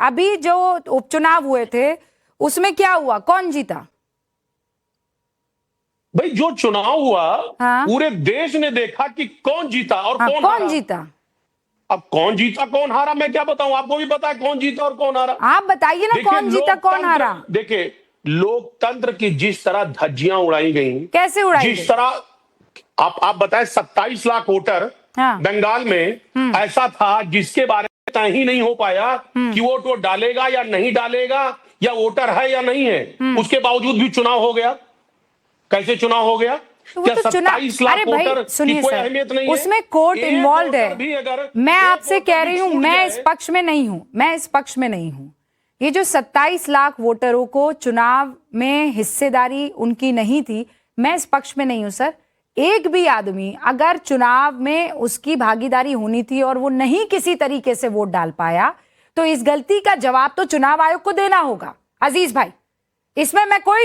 अभी जो उपचुनाव हुए थे उसमें क्या हुआ, कौन जीता? भाई जो चुनाव हुआ, हाँ? पूरे देश ने देखा कि कौन जीता और हाँ, कौन कौन हारा। जीता? अब कौन जीता कौन हारा मैं क्या बताऊं, आपको भी पता है कौन जीता और कौन हारा। आप बताइए ना, कौन जीता कौन हारा? देखिए, लोकतंत्र की जिस तरह धज्जियां उड़ाई गई, कैसे उड़ाई जिस गई? तरह आप बताएं, 27 लाख वोटर हाँ। बंगाल में ऐसा था जिसके बारे में तय ही नहीं हो पाया कि वोट डालेगा या नहीं डालेगा, या वोटर है या नहीं है। उसके बावजूद भी चुनाव हो गया। कैसे चुनाव हो गया? तो क्या तो 27 लाख वोटर की कोई सर, अहमियत नहीं है? उसमें कोर्ट इन्वॉल्व है। मैं आपसे कह रही हूं, मैं इस पक्ष में नहीं हूं, मैं इस पक्ष में नहीं हूं। ये जो 27 लाख वोटरों को चुनाव में हिस्सेदारी उनकी नहीं थी, मैं इस पक्ष में नहीं हूं सर। एक भी आदमी अगर चुनाव में उसकी भागीदारी होनी थी और वो नहीं किसी तरीके से वोट डाल पाया, तो इस गलती का जवाब तो चुनाव आयोग को देना होगा अजीज भाई। इसमें मैं कोई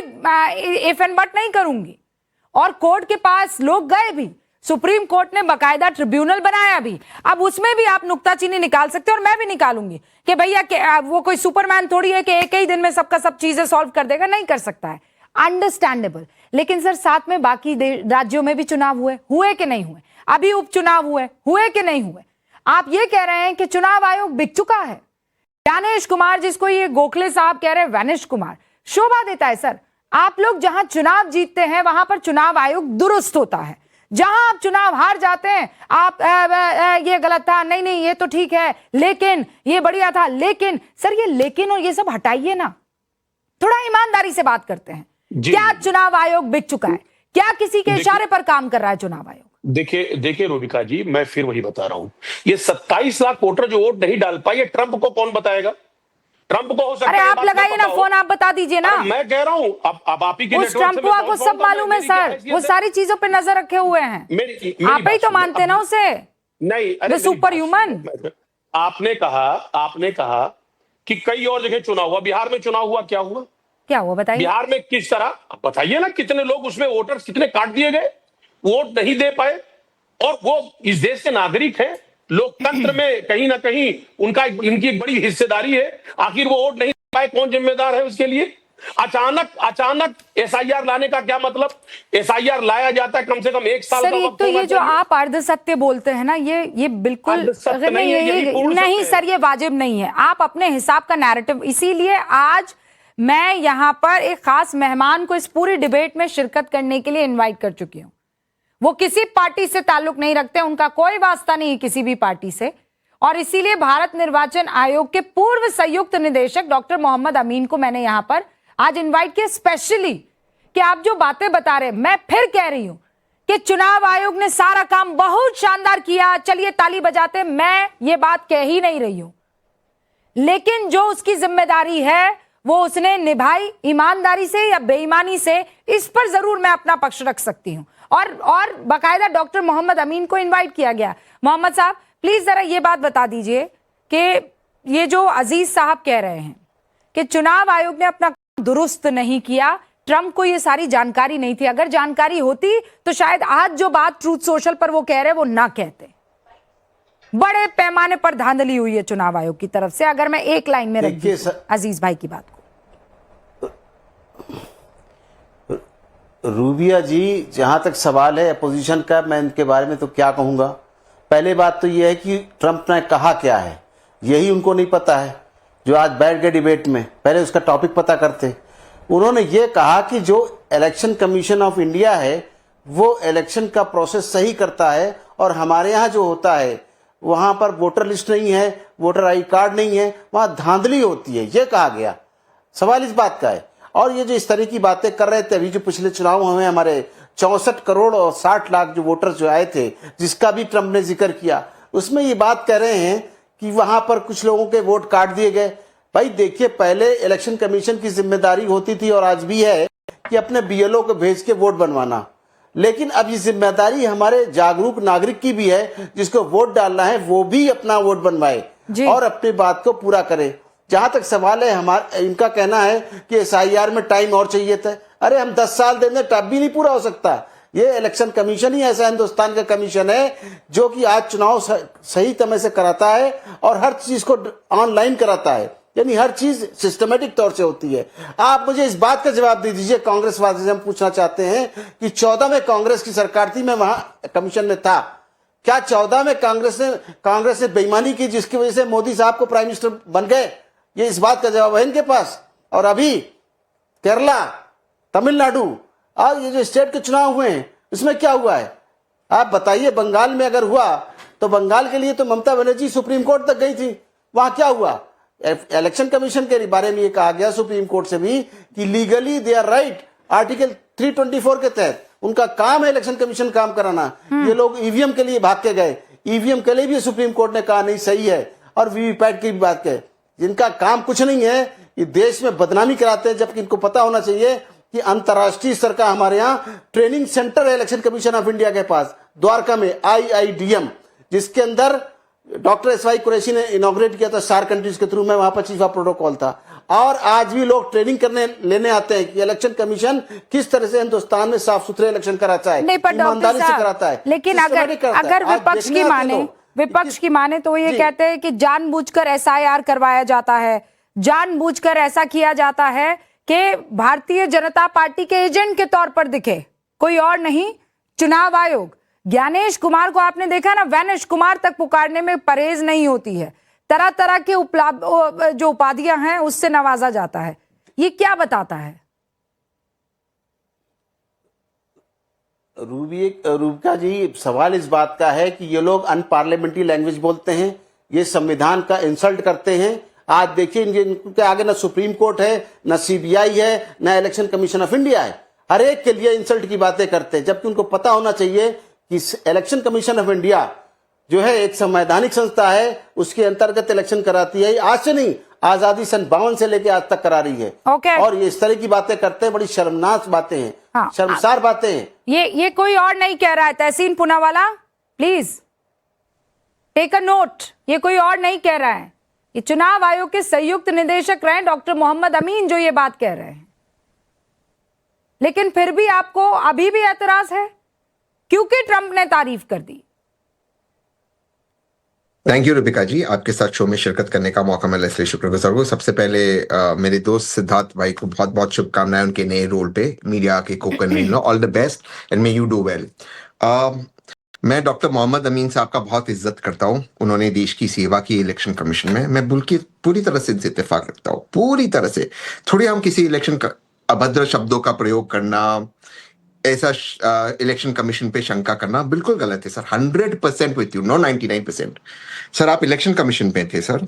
इफ एंड बट नहीं करूंगी। और कोर्ट के पास लोग गए भी, सुप्रीम कोर्ट ने बकायदा ट्रिब्यूनल बनाया भी। अब उसमें भी आप नुक्ताचीनी निकाल सकते हो और मैं भी निकालूंगी कि भैया वो कोई सुपरमैन थोड़ी है कि एक ही दिन में सबका सब चीजें सॉल्व कर देगा, नहीं कर सकता है, अंडरस्टैंडेबल। लेकिन सर साथ में बाकी राज्यों में भी चुनाव हुए कि नहीं हुए? अभी उपचुनाव हुए कि नहीं हुए? आप ये कह रहे हैं कि चुनाव आयोग बिक चुका है। ज्ञानेश कुमार, जिसको ये गोखले साहब कह रहे हैं वैनिश कुमार, शोभा देता है सर। आप लोग जहां चुनाव जीतते हैं वहां पर चुनाव आयोग दुरुस्त होता है। जहां आप चुनाव हार जाते हैं, आप ये गलत था, नहीं ये तो ठीक है, लेकिन ये बढ़िया था, लेकिन सर ये लेकिन और ये सब हटाइए ना, थोड़ा ईमानदारी से बात करते हैं। क्या चुनाव आयोग बिक चुका है? क्या किसी के इशारे पर काम कर रहा है चुनाव आयोग? देखिए रोबिका जी, मैं फिर वही बता रहा हूं, ये 27 लाख वोटर जो वोट नहीं डाल पाए, ट्रंप को कौन बताएगा? ट्रंप को हो सकता है। अरे आप लगाइए ना फोन, आप बता दीजिए ना। मैं कह रहा हूं, अब आप ही के उस ट्रंप को आपको सब मालूम है सर, वो सारी चीजों पे नजर रखे हुए हैं। आप ही तो मानते ना उसे, नहीं सुपर ह्यूमन। आपने कहा कि कई और जगह चुनाव हुआ, बिहार में चुनाव हुआ, क्या हुआ बताइए? बिहार में किस तरह, बताइए ना, कितने लोग उसमें वोटर्स कितने काट दिए गए, वोट नहीं दे पाए, और वो इस देश के नागरिक हैं। लोकतंत्र में कहीं ना कहीं इनकी एक बड़ी हिस्सेदारी है। आखिर वो वोट नहीं पाए, कौन जिम्मेदार है उसके लिए? अचानक एसआईआर लाने का क्या मतलब? एसआईआर लाया जाता है कम से कम 1 साल का वक्त। तो ये जो आप अर्ध सत्य बोलते हैं ना, ये बिल्कुल नहीं सर, ये वाजिब नहीं है। आप अपने हिसाब का नैरेटिव, इसीलिए आज मैं यहां पर एक खास मेहमान को इस पूरी डिबेट में शिरकत करने के लिए इन्वाइट कर चुकी हूं। वो किसी पार्टी से ताल्लुक नहीं रखते, उनका कोई वास्ता नहीं है किसी भी पार्टी से, और इसीलिए भारत निर्वाचन आयोग के पूर्व संयुक्त निदेशक डॉक्टर मोहम्मद अमीन को मैंने यहां पर आज इनवाइट किया स्पेशली, कि आप जो बातें बता रहे, मैं फिर कह रही हूं कि चुनाव आयोग ने सारा काम बहुत शानदार किया, चलिए ताली बजाते, मैं ये बात कह ही नहीं रही हूं, लेकिन जो उसकी जिम्मेदारी है वो उसने निभाई, ईमानदारी से या बेईमानी से, इस पर जरूर मैं अपना पक्ष रख सकती हूं। और बाकायदा डॉक्टर मोहम्मद अमीन को इनवाइट किया गया। मोहम्मद साहब प्लीज जरा ये बात बता दीजिए कि ये जो अजीज साहब कह रहे हैं कि चुनाव आयोग ने अपना दुरुस्त नहीं किया, ट्रंप को ये सारी जानकारी नहीं थी, अगर जानकारी होती तो शायद आज जो बात ट्रूथ सोशल पर वो कह रहे वो ना कहते। बड़े पैमाने पर धांधली हुई है चुनाव आयोग की तरफ से, अगर मैं एक लाइन में रख अजीज भाई की बात को। रूबिया जी, जहां तक सवाल है अपोजिशन का, मैं इनके बारे में तो क्या कहूंगा। पहले बात तो यह है कि ट्रंप ने कहा क्या है यही उनको नहीं पता है, जो आज बैठ गए डिबेट में। पहले उसका टॉपिक पता करते। उन्होंने ये कहा कि जो इलेक्शन कमीशन ऑफ इंडिया है वो इलेक्शन का प्रोसेस सही करता है, और हमारे यहाँ जो होता है वहां पर वोटर लिस्ट नहीं है, वोटर आई कार्ड नहीं है, वहां धांधली होती है, ये कहा गया। सवाल इस बात का है। और ये जो इस तरह की बातें कर रहे थे, अभी जो पिछले चुनाव हुए हमारे 64 करोड़ और 60 लाख जो वोटर्स जो आए थे, जिसका भी ट्रंप ने जिक्र किया, उसमें ये बात कह रहे हैं कि वहां पर कुछ लोगों के वोट काट दिए गए। भाई देखिए, पहले इलेक्शन कमीशन की जिम्मेदारी होती थी और आज भी है कि अपने बीएलओ को भेज के वोट बनवाना, लेकिन अब ये जिम्मेदारी हमारे जागरूक नागरिक की भी है, जिसको वोट डालना है वो भी अपना वोट बनवाए और अपनी बात को पूरा करे। जहां तक सवाल है, इनका कहना है कि एसआईआर में टाइम और चाहिए था। अरे हम 10 साल देंगे तब भी नहीं पूरा हो सकता। ये इलेक्शन कमीशन ही ऐसा हिंदुस्तान का कमीशन है जो कि आज चुनाव सही समय से कराता है और हर चीज को ऑनलाइन कराता है। यानी हर चीज सिस्टमेटिक तौर से होती है। आप मुझे इस बात का जवाब दे दीजिए, कांग्रेस वाले से हम पूछना चाहते हैं कि 14 में कांग्रेस की सरकार थी, मैं वहां कमीशन में था, क्या 14 में कांग्रेस ने बेईमानी की जिसकी वजह से मोदी साहब को प्राइम मिनिस्टर बन गए? ये इस बात का जवाब है इनके पास। और अभी केरला, तमिलनाडु और ये जो स्टेट के चुनाव हुए हैं इसमें क्या हुआ है आप बताइए। बंगाल में अगर हुआ तो बंगाल के लिए तो ममता बनर्जी सुप्रीम कोर्ट तक गई थी, वहां क्या हुआ? इलेक्शन कमीशन के बारे में ये कहा गया सुप्रीम कोर्ट से भी कि legally they are right, article 324 के तहत उनका काम है इलेक्शन कमीशन काम कराना। ये लोग ईवीएम के लिए भाग के गए, ईवीएम के लिए भी सुप्रीम कोर्ट ने कहा नहीं सही है, और वीवीपैट की भी बात कहे। जिनका काम कुछ नहीं है, ये देश में बदनामी कराते हैं, जबकि इनको पता होना चाहिए कि अंतर्राष्ट्रीय स्तर का हमारे यहाँ ट्रेनिंग सेंटर है इलेक्शन कमीशन ऑफ इंडिया के पास, द्वारका में IIDM, जिसके अंदर डॉक्टर SY कुरैशी ने इनॉग्रेट किया था SAARC कंट्रीज के थ्रू। मैं वहां पर चीफ ऑफ प्रोटोकॉल था, और आज भी लोग ट्रेनिंग लेने आते हैं कि इलेक्शन कमीशन किस तरह से हिंदुस्तान में साफ सुथरे इलेक्शन कराता है, ईमानदारी से कराता है। लेकिन अगर विपक्ष की माने तो ये कहते हैं कि जानबूझकर SIR करवाया जाता है, जानबूझकर ऐसा किया जाता है कि भारतीय जनता पार्टी के एजेंट के तौर पर दिखे, कोई और नहीं, चुनाव आयोग। ज्ञानेश कुमार को आपने देखा ना, वैनेश कुमार तक पुकारने में परहेज नहीं होती है, तरह तरह के जो उपाधियां हैं उससे नवाजा जाता है। ये क्या बताता है? रूबिका जी, सवाल इस बात का है कि ये लोग अनपार्लियामेंट्री लैंग्वेज बोलते हैं, ये संविधान का इंसल्ट करते हैं। आज देखिए इनके आगे ना सुप्रीम कोर्ट है, ना CBI है, ना इलेक्शन कमीशन ऑफ इंडिया है, हर एक के लिए इंसल्ट की बातें करते हैं, जबकि उनको पता होना चाहिए कि इलेक्शन कमीशन ऑफ इंडिया जो है एक संवैधानिक संस्था है, उसके अंतर्गत इलेक्शन कराती है। आज से नहीं, आजादी सन 52 से लेकर आज तक करा रही है। और ये इस तरह की बातें करते हैं, बड़ी शर्मनाक बातें हैं। हाँ, शर्मसार बातें हैं। ये कोई और नहीं कह रहा है, Tehseen Poonawalla please take a note, ये कोई और नहीं कह रहा है, ये चुनाव आयोग के संयुक्त निदेशक रहे डॉक्टर मोहम्मद अमीन जो ये बात कह रहे हैं। लेकिन फिर भी आपको अभी भी एतराज है क्योंकि ट्रंप ने तारीफ कर दी। थैंक यू रूबिका जी, आपके साथ शो में शिरकत करने का मौका मिला इसलिए शुक्रगुजार हूँ। सबसे पहले मेरे दोस्त सिद्धार्थ भाई को बहुत बहुत शुभकामनाएं उनके नए रोल पे, मीडिया के को convener. All the best and may you do well. मैं डॉक्टर मोहम्मद अमीन साहब का बहुत इज्जत करता हूँ, उन्होंने देश की सेवा की इलेक्शन कमीशन में, मैं पूरी तरह से इत्तेफाक रखता हूँ, पूरी तरह से। थोड़ी हम किसी इलेक्शन का अभद्र शब्दों का प्रयोग करना, ऐसा इलेक्शन कमीशन पे शंका करना बिल्कुल गलत है sir. 100% with you, no 99%। Sir आप इलेक्शन कमीशन पे थे सर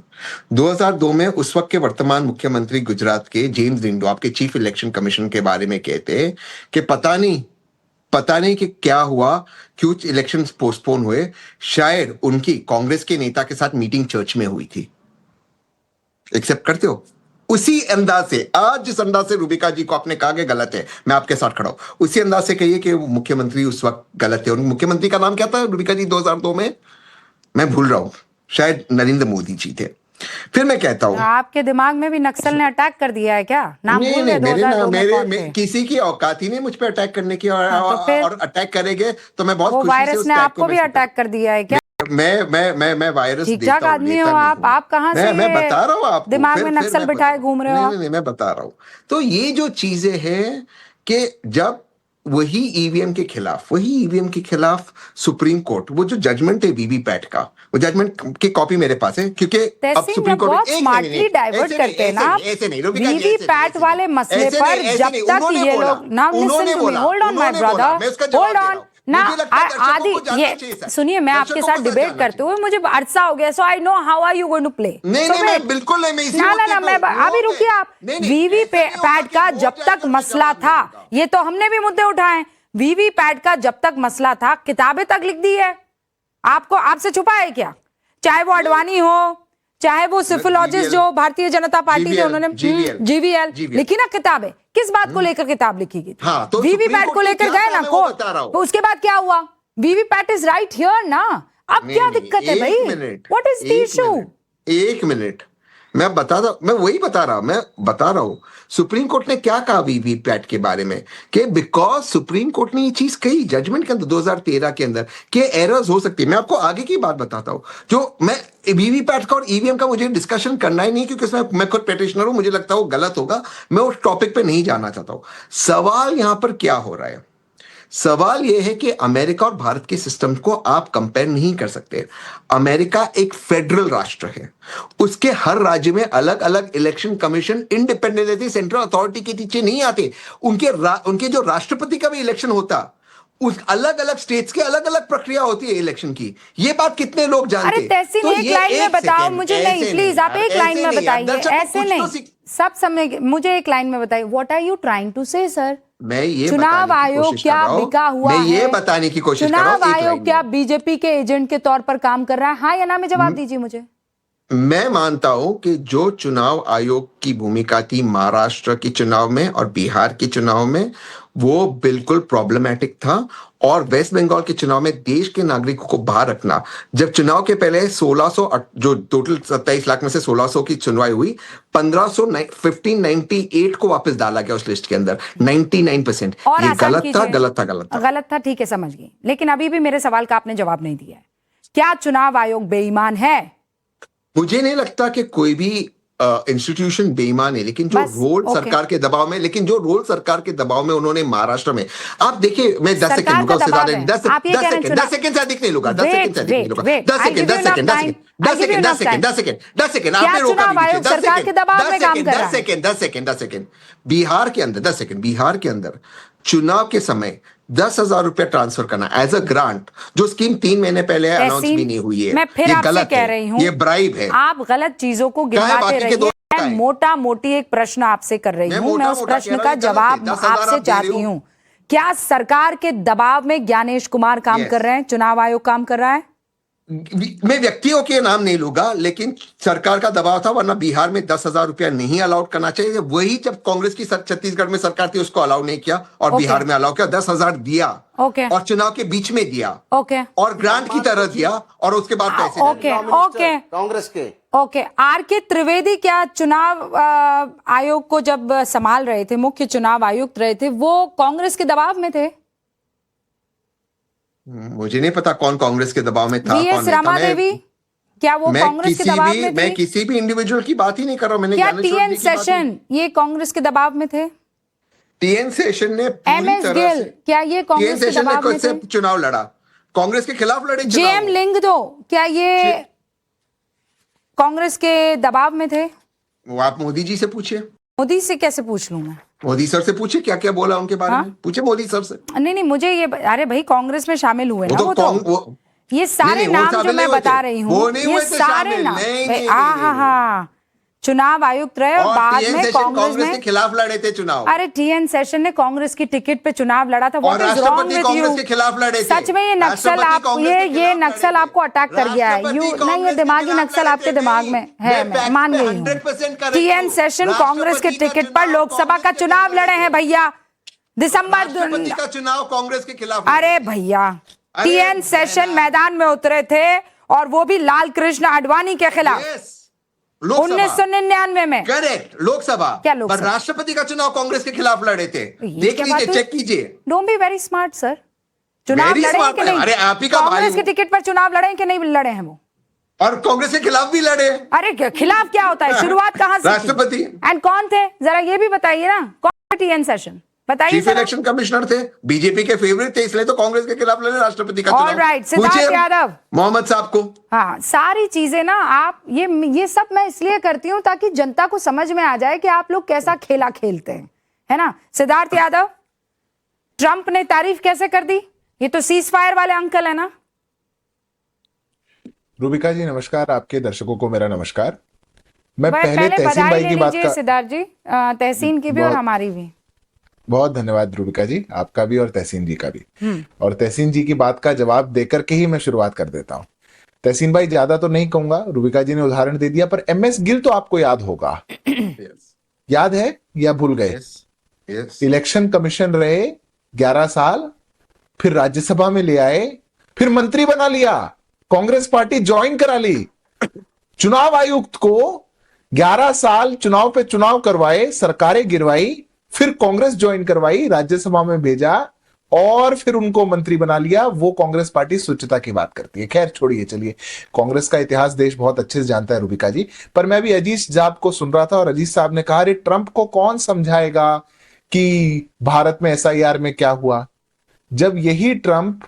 2002 में, उस वक्त के वर्तमान मुख्यमंत्री गुजरात के जेम्स रिंडो आपके चीफ इलेक्शन कमीशन के बारे में कहते कि पता नहीं कि क्या हुआ, क्यों इलेक्शन पोस्टपोन हुए, शायद उनकी कांग्रेस के नेता के साथ मीटिंग चर्च में हुई थी। एक्सेप्ट करते हो? उसी अंदाज से, आज जिस अंदाज से रूबिका जी को आपने कहा कि गलत है, मैं आपके साथ खड़ा हूं, उसी अंदाज से कहिए कि मुख्यमंत्री उस वक्त गलत थे। और मुख्यमंत्री का नाम क्या था रूबिका जी 2002 में? मैं भूल रहा हूं, शायद नरेंद्र मोदी जी थे। फिर मैं कहता हूं, आपके दिमाग में भी नक्सल ने अटैक कर दिया है क्या? नाम भूल गए? मेरे किसी की औकात ही नहीं मुझ पे अटैक करने की, और अटैक करेंगे तो मैं बहुत खुशी से वायरस ने आपको भी अटैक कर दिया है क्या? मैं वायरस देता हूं, आदमी हो आप कहां से? मैं बता रहा हूं आपको, दिमाग में नक्सल बिठाए घूम रहे हो? नहीं, मैं बता रहा हूं। तो ये जो चीजें हैं कि जब वही ईवीएम के खिलाफ सुप्रीम कोर्ट, वो जो जजमेंट है वीवीपैट का, वो जजमेंट की कॉपी मेरे पास है, क्योंकि अब सुप्रीम कोर्ट बहुत स्मार्टली डाइवर्ट करते हैं ना वीवीपैट वाले मसले पर। जब तक ये लोग now listen to me, hold on my brother, hold on ना आदि, ये सुनिए, मैं आपके साथ डिबेट करते हुए मुझे अरसा हो गया, so I know how are you going to play. नहीं, बिल्कुल नहीं, मैं इसी मैं अभी रुकिए आप। वीवीपैट का जब तक मसला था, ये तो हमने भी मुद्दे उठाए, वीवीपैट का जब तक मसला था किताबें तक लिख दी है, आपसे छुपा है क्या? चाहे वो अडवाणी हो, चाहे वो सिफोलॉजिस्ट जो भारतीय जनता पार्टी थे, उन्होंने जीवीएल लिखी ना किताबें। किस बात को लेकर किताब लिखी गई? हाँ, तो वीवीपैट को लेकर गए ना कोर्ट, तो उसके बाद क्या हुआ? वीवीपैट इज राइट हियर ना। अब क्या दिक्कत है भाई? What is the issue? एक मिनट, मैं वही बता रहा हूं सुप्रीम कोर्ट ने क्या कहा वीवीपैट के बारे में कि बिकॉज सुप्रीम कोर्ट ने ये चीज कही जजमेंट के अंदर 2013 के अंदर कि एरर्स हो सकती है। मैं आपको आगे की बात बताता हूं, जो मैं वीवीपैट का और ईवीएम का मुझे डिस्कशन करना ही नहीं, क्योंकि उसमें मैं खुद पेटिशनर हूं, मुझे लगता है वो गलत होगा, मैं उस टॉपिक पे नहीं जाना चाहता हूं। सवाल यहां पर क्या हो रहा है, सवाल यह है कि अमेरिका और भारत के सिस्टम को आप कंपेयर नहीं कर सकते। अमेरिका एक फेडरल राष्ट्र है, उसके हर राज्य में अलग अलग इलेक्शन कमीशन इंडिपेंडेंट रहती, सेंट्रल अथॉरिटी के नीचे नहीं आते। उनके जो राष्ट्रपति का भी इलेक्शन होता, उस अलग अलग स्टेट्स के अलग अलग प्रक्रिया होती है इलेक्शन की। ये बात कितने लोग जानते हैं? अरे तहसीन एक लाइन में बताओ मुझे, नहीं प्लीज आप एक लाइन में बताइए, ऐसे नहीं सब समय मुझे एक लाइन में बताइए। What are you trying to say sir? मैं ये चुनाव आयोग क्या बिका हुआ है? मैं ये बताने की कोशिश कर रहा हूं। चुनाव आयोग क्या बीजेपी के एजेंट के तौर पर काम कर रहा है? हाँ या ना में जवाब दीजिए मुझे। मैं मानता हूं कि जो चुनाव आयोग की भूमिका थी महाराष्ट्र के चुनाव में और बिहार के चुनाव में, वो बिल्कुल प्रॉब्लमैटिक था। और वेस्ट बंगाल के चुनाव में देश के नागरिकों को बाहर रखना, जब चुनाव के पहले 1600 जो टोटल 27 लाख में से 1600 की सुनवाई हुई, 1598 को वापस डाला गया उस लिस्ट के अंदर 99%। ये गलत था। ठीक है, समझ गई, लेकिन अभी भी मेरे सवाल का आपने जवाब नहीं दिया है। क्या चुनाव आयोग बेईमान है? मुझे नहीं लगता कि कोई भी इंस्टीट्यूशन बेईमान है, लेकिन जो रोल सरकार के दबाव में, उन्होंने महाराष्ट्र में, आप देखिए, मैं 10 सेकंड लूंगा, उससे ज्यादा 10 सेकंड से अधिक नहीं लूंगा, 10 सेकंड से अधिक नहीं लूंगा, 10 सेकंड आपने रोका नहीं, 10 सेकंड। बिहार के अंदर चुनाव के समय 10,000 रुपया ट्रांसफर करना एज अ ग्रांट, जो स्कीम 3 महीने पहले अनाउंस भी नहीं हुई है, मैं फिर ये आपसे गलत कह रही हूँ, ये ब्राइब है। आप गलत चीजों को गिनवाते रहिए। मैं मोटा मोटी एक प्रश्न आपसे कर रही हूँ, मैं उस प्रश्न का जवाब आपसे चाहती हूँ। क्या सरकार के दबाव में ज्ञानेश कुमार काम कर रहे हैं, चुनाव आयोग काम कर रहा है? मैं व्यक्तियों के नाम नहीं लूंगा, लेकिन सरकार का दबाव था, वरना बिहार में 10,000 रुपया नहीं अलाउड करना चाहिए। वही जब कांग्रेस की छत्तीसगढ़ में सरकार थी, उसको अलाउ नहीं किया और बिहार में अलाउ किया, 10,000 दिया और चुनाव के बीच में दिया और ग्रांट की तरह दिया और उसके बाद पैसे कांग्रेस के आर.के. त्रिवेदी क्या चुनाव आयोग को जब संभाल रहे थे, मुख्य चुनाव आयुक्त रहे थे, वो कांग्रेस के दबाव में थे? मुझे नहीं पता कौन कांग्रेस के दबाव में था, वी.एस. रमा देवी क्या वो कांग्रेस के दबाव में थे? मैं किसी भी इंडिविजुअल की बात ही नहीं कर रहा हूं। मैंने क्या टी.एन. सेशन ये कांग्रेस के दबाव में थे? टी.एन. सेशन ने एम.एस. गिल क्या ये कांग्रेस के दबाव में थे? चुनाव लड़ा, कांग्रेस के खिलाफ लड़े। जे.एम. लिंगदो क्या ये कांग्रेस के दबाव में थे? वो आप मोदी जी से पूछिए। मोदी से कैसे पूछ लूं मैं? मोदी सर से पूछे क्या क्या बोला उनके बारे में, पूछे मोदी सर से। नहीं मुझे ये, अरे भाई कांग्रेस में शामिल हुए ना वो ये सारे नाम जो मैं बता रही हूँ, ये सारे नाम, हाँ चुनाव आयुक्त रहे और बाद में कांग्रेस के खिलाफ लड़े थे चुनाव। अरे टी.एन. सेशन ने कांग्रेस की टिकट पे चुनाव लड़ा था। What is wrong with you? के खिलाफ लड़े थे। सच में ये नक्सल आप ये नक्सल आपको अटैक कर गया है। यू नहीं, ये दिमागी नक्सल आपके दिमाग में है, मैं मान गई हूँ। टी.एन. सेशन कांग्रेस के टिकट पर लोकसभा का चुनाव लड़े हैं भैया, दिसंबर का चुनाव कांग्रेस के खिलाफ। अरे भैया टी.एन. सेशन मैदान में उतरे थे और वो भी लाल कृष्ण आडवाणी के खिलाफ 1999 में। करेक्ट, लोकसभा। क्या लोकसभा? पर राष्ट्रपति का चुनाव कांग्रेस के खिलाफ लड़े थे। देख लीजिए, चेक कीजिए। Don't be very smart sir. चुनाव लड़े हैं कि नहीं? अरे आप ही का कांग्रेस के टिकट पर चुनाव लड़े हैं कि नहीं लड़े हैं वो? और कांग्रेस के खिलाफ भी लड़े। अरे खिलाफ क्या होता है? शुरुआत कहां से? राष्ट्रपति। एंड कौन थे जरा ये भी बताइए ना, कौन टी.एन. सेशन बताइए। चीफ इलेक्शन कमिश्नर थे, बीजेपी के फेवरेट थे, इसलिए तो कांग्रेस के खिलाफ लड़े राष्ट्रपति का चुनाव। ऑलराइट, सिद्धार्थ यादव मोहम्मद साहब को। हाँ, सारी चीजें ना आप ये सब मैं इसलिए करती हूँ ताकि जनता को समझ में आ जाए कि आप लोग कैसा खेला खेलते हैं, है ना? सिद्धार्थ यादव, ट्रंप ने तारीफ कैसे कर दी? ये तो सीज फायर वाले अंकल है ना? रूबिका जी नमस्कार, आपके दर्शकों को मेरा नमस्कार। मैं पहले तहसीन भाई की बात का, सिद्धार्थ जी, तहसीन की भी और हमारी भी बहुत धन्यवाद रूबिका जी, आपका भी और तहसीन जी का भी। और तहसीन जी की बात का जवाब देकर के ही मैं शुरुआत कर देता हूं। तहसीन भाई ज्यादा तो नहीं कहूंगा, रूबिका जी ने उदाहरण दे दिया, पर एम.एस. गिल तो आपको याद होगा। याद है या भूल गए? इलेक्शन कमीशन रहे 11 साल, फिर राज्यसभा में ले आए, फिर मंत्री बना लिया, कांग्रेस पार्टी ज्वाइन करा ली, चुनाव आयुक्त को 11 साल चुनाव पे चुनाव करवाए, सरकारें गिरवाई, फिर कांग्रेस ज्वाइन करवाई, राज्यसभा में भेजा और फिर उनको मंत्री बना लिया। वो कांग्रेस पार्टी स्वच्छता की बात करती है। खैर छोड़िए, चलिए, कांग्रेस का इतिहास देश बहुत अच्छे से जानता है रूबिका जी। पर मैं भी अजीज साहब को सुन रहा था और अजीज साहब ने कहा, अरे ट्रंप को कौन समझाएगा कि भारत में एसआईआर में क्या हुआ, जब यही ट्रंप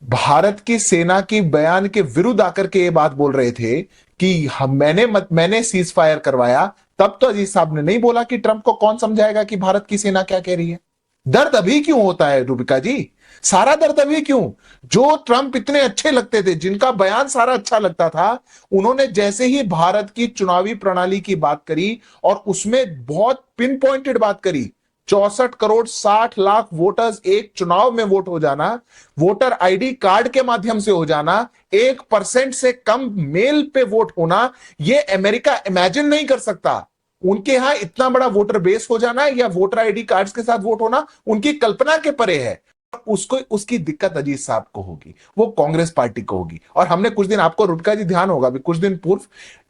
भारत की सेना की बयान के विरुद्ध आकर के ये बात बोल रहे थे कि मैंने सीज फायर करवाया, तब तो अजीज साहब ने नहीं बोला कि ट्रंप को कौन समझाएगा कि भारत की सेना क्या कह रही है। दर्द अभी क्यों होता है रूबिका जी? सारा दर्द अभी क्यों? जो ट्रंप इतने अच्छे लगते थे, जिनका बयान सारा अच्छा लगता था, उन्होंने जैसे ही भारत की चुनावी प्रणाली की बात करी और उसमें बहुत पिन पॉइंटेड बात करी, 64 करोड़ 60 लाख वोटर्स एक चुनाव में वोट हो जाना, वोटर आईडी कार्ड के माध्यम से हो जाना, 1% से कम मेल पे वोट होना, ये अमेरिका इमेजिन नहीं कर सकता। उनके यहां इतना बड़ा वोटर बेस हो जाना या वोटर आईडी कार्ड्स के साथ वोट होना उनकी कल्पना के परे है। उसको उसकी दिक्कत अजीत साहब को होगी, वो कांग्रेस पार्टी को होगी। और हमने कुछ दिन, आपको रूबिका जी ध्यान होगा भी, कुछ दिन पूर्व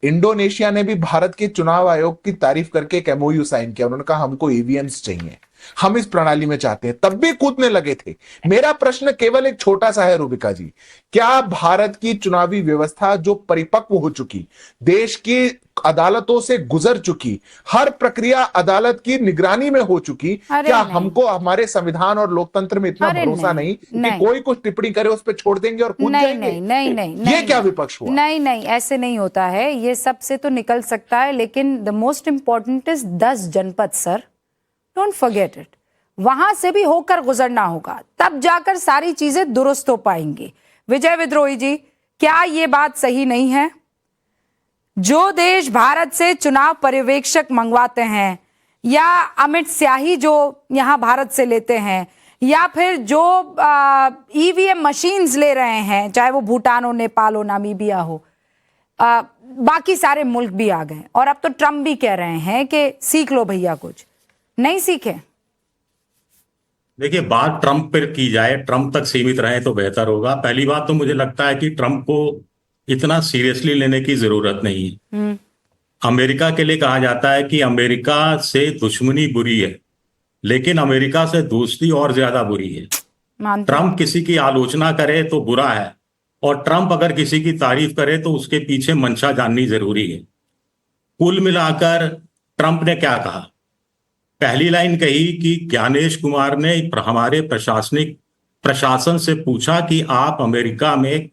इंडोनेशिया ने भी भारत के चुनाव आयोग की तारीफ करके एक एमओयू साइन किया। उन्होंने कहा हमको ईवीएम्स चाहिए, हम इस प्रणाली में चाहते हैं, तब भी कूदने लगे थे। मेरा प्रश्न केवल एक छोटा सा है रूबिका जी, क्या भारत की चुनावी व्यवस्था जो परिपक्व हो चुकी, देश की अदालतों से गुजर चुकी, हर प्रक्रिया अदालत की निगरानी में हो चुकी, क्या हमको हमारे संविधान और लोकतंत्र में इतना भरोसा नहीं कि कोई कुछ टिप्पणी करे उस पर छोड़ देंगे और कूद जाएंगे? नहीं, ये क्या विपक्ष हुआ? नहीं, ऐसे नहीं होता है। ये सबसे तो निकल सकता है, लेकिन द मोस्ट इंपॉर्टेंट इज 10 जनपद सर, डोंट फॉरगेट इट। वहां से भी होकर गुजरना होगा, तब जाकर सारी चीजें दुरुस्त हो पाएंगी। विजय विद्रोही जी, क्या ये बात सही नहीं है? जो देश भारत से चुनाव पर्यवेक्षक मंगवाते हैं, या अमित स्याही जो यहां भारत से लेते हैं, या फिर जो ईवीएम मशीन्स ले रहे हैं, चाहे वो भूटान हो, नेपाल हो, नामीबिया हो, बाकी सारे मुल्क भी आ गए। और अब तो ट्रम्प भी कह रहे हैं कि सीख लो भैया, कुछ नहीं सीखे। देखिए, बात ट्रंप पर की जाए, ट्रंप तक सीमित रहे तो बेहतर होगा। पहली बात तो मुझे लगता है कि ट्रंप को इतना सीरियसली लेने की जरूरत नहीं है। अमेरिका के लिए कहा जाता है कि अमेरिका से दुश्मनी बुरी है, लेकिन अमेरिका से दोस्ती और ज्यादा बुरी है। ट्रंप किसी की आलोचना करे तो बुरा है, और ट्रंप अगर किसी की तारीफ करे तो उसके पीछे मंशा जाननी जरूरी है। कुल मिलाकर ट्रंप ने क्या कहा? पहली लाइन कही कि ज्ञानेश कुमार ने हमारे प्रशासन से पूछा कि आप अमेरिका में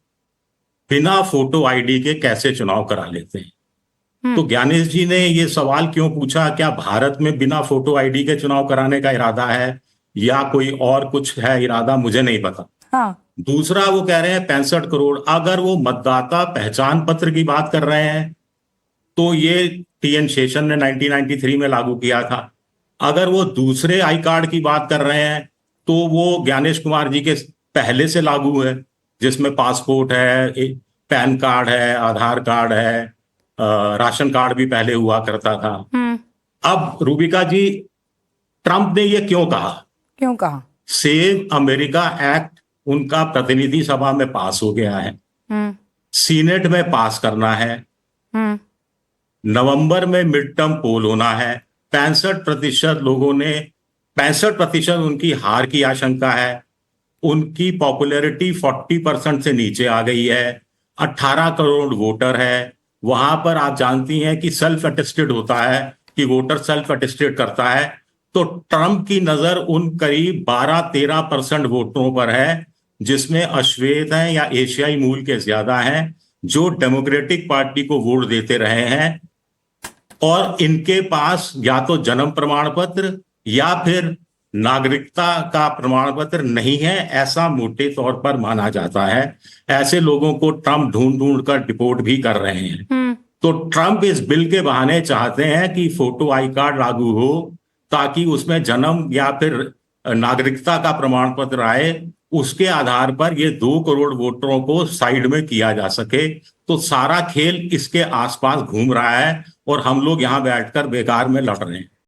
बिना फोटो आईडी के कैसे चुनाव करा लेते हैं। तो ज्ञानेश जी ने ये सवाल क्यों पूछा? क्या भारत में बिना फोटो आईडी के चुनाव कराने का इरादा है या कोई और कुछ है इरादा, मुझे नहीं पता। हाँ। दूसरा, वो कह रहे हैं 65 करोड़। अगर वो मतदाता पहचान पत्र की बात कर रहे हैं तो ये टीएन शेषन ने 1993 में लागू किया था। अगर वो दूसरे आई कार्ड की बात कर रहे हैं तो वो ज्ञानेश कुमार जी के पहले से लागू है, जिसमें पासपोर्ट है, पैन कार्ड है, आधार कार्ड है, राशन कार्ड भी पहले हुआ करता था। अब रूबिका जी, ट्रंप ने ये क्यों कहा? सेव अमेरिका एक्ट उनका प्रतिनिधि सभा में पास हो गया है, सीनेट में पास करना है, नवंबर में मिड टर्म पोल होना है। 65% उनकी हार की आशंका है। उनकी पॉपुलैरिटी 40% से नीचे आ गई है। 18 करोड़ वोटर है। वहां पर आप जानती हैं कि सेल्फ अटेस्टेड होता है, कि वोटर सेल्फ अटेस्टेड करता है। तो ट्रंप की नजर उन करीब 12-13% वोटरों पर है, जिसमें अश्वेत हैं या एशियाई मूल के ज्यादा हैं, जो डेमोक्रेटिक पार्टी को वोट देते रहे हैं, और इनके पास या तो जन्म प्रमाण पत्र या फिर नागरिकता का प्रमाण पत्र नहीं है, ऐसा मोटे तौर पर माना जाता है। ऐसे लोगों को ट्रंप ढूंढ कर डिपोर्ट भी कर रहे हैं। तो ट्रंप इस बिल के बहाने चाहते हैं कि फोटो आई कार्ड लागू हो, ताकि उसमें जन्म या फिर नागरिकता का प्रमाण पत्र आए। उसके आधार पर ये 2 करोड़ वोटरों को साइड में किया जा सके। तो सारा खेल इसके आसपास घूम रहा है और हम लोग यहाँ बैठकर बेकार में लड़ रहे हैं।